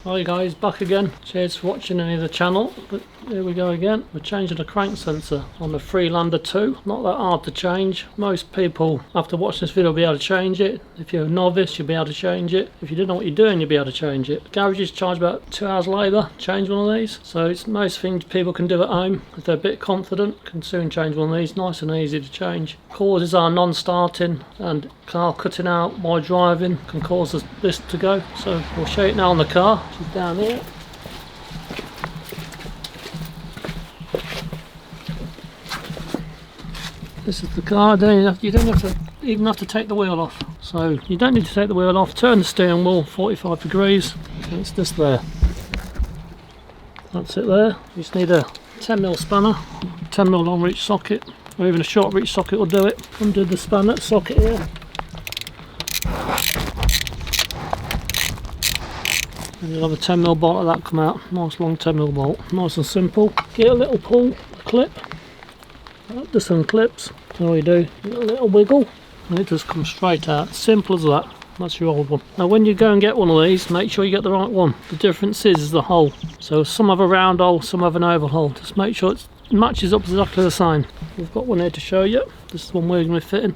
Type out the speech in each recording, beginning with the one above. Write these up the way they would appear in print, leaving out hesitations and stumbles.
Hi guys, back again. Cheers for watching any of the channel. But here we go again. We're changing the crank sensor on the Freelander 2. Not that hard to change. Most people after watching this video will be able to change it. If you're a novice, you'll be able to change it. If you didn't know what you're doing, you'll be able to change it. Garages charge about 2 hours labour to change one of these. So it's most things people can do at home. If they're a bit confident, can soon change one of these. Nice and easy to change. Causes are non-starting and car cutting out while driving can cause this to go. So we'll show it now on the car. She's down here. This is the car. You don't even have to take the wheel off. So you don't need to take the wheel off. Turn the steering wheel 45 degrees. It's just there. That's it there. You just need a 10mm spanner, 10mm long reach socket, or even a short reach socket will do it. Undo the spanner socket here. And you'll have a 10mm bolt like that come out. Nice long 10mm bolt. Nice and simple. Get a little pull, clip. Just some clips. All you do, you get a little wiggle, and it just comes straight out. Simple as that. That's your old one. Now when you go and get one of these, make sure you get the right one. The difference is the hole. So some have a round hole, some have an oval hole. Just make sure it matches up exactly the same. We've got one here to show you. This is the one we're going to be fitting.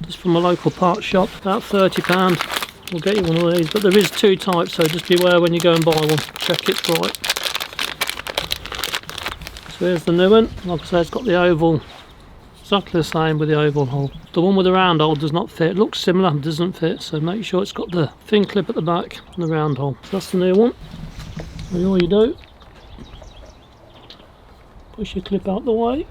Just from a local parts shop. About £30. We'll get you one of these. But there is two types, so just beware when you go and buy one. Check it's right. So here's the new one. Like I say, it's got the oval. Exactly the same with the oval hole. The one with the round hole does not fit. It looks similar, doesn't fit. So make sure it's got the thin clip at the back and the round hole. So that's the new one. And all you do, push your clip out the way.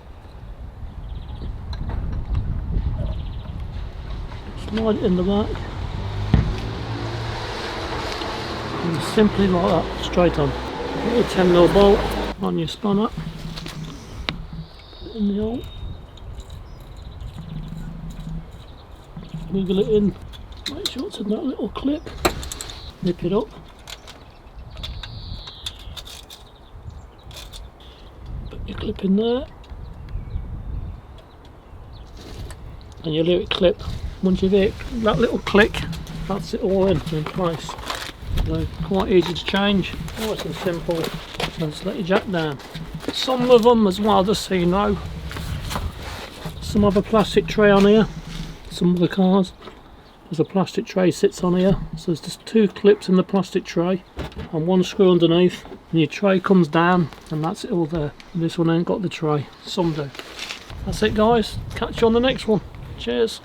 Slide it in the back. And simply like that, straight on. Put your 10mm bolt on your spanner. Put it in the hole. Wiggle it in, make sure it's in that little clip, nip it up, put your clip in there, and you let it clip. Once you've hit that little click, that's it all in place. So quite easy to change, nice and simple. Just let your jack down. Some of them as well, just so you know, some have a plastic tray on here. Some of the cars, there's a plastic tray sits on here, so there's just two clips in the plastic tray and one screw underneath, and your tray comes down and that's it all there. And this one ain't got the tray, some do. That's it guys, catch you on the next one. Cheers.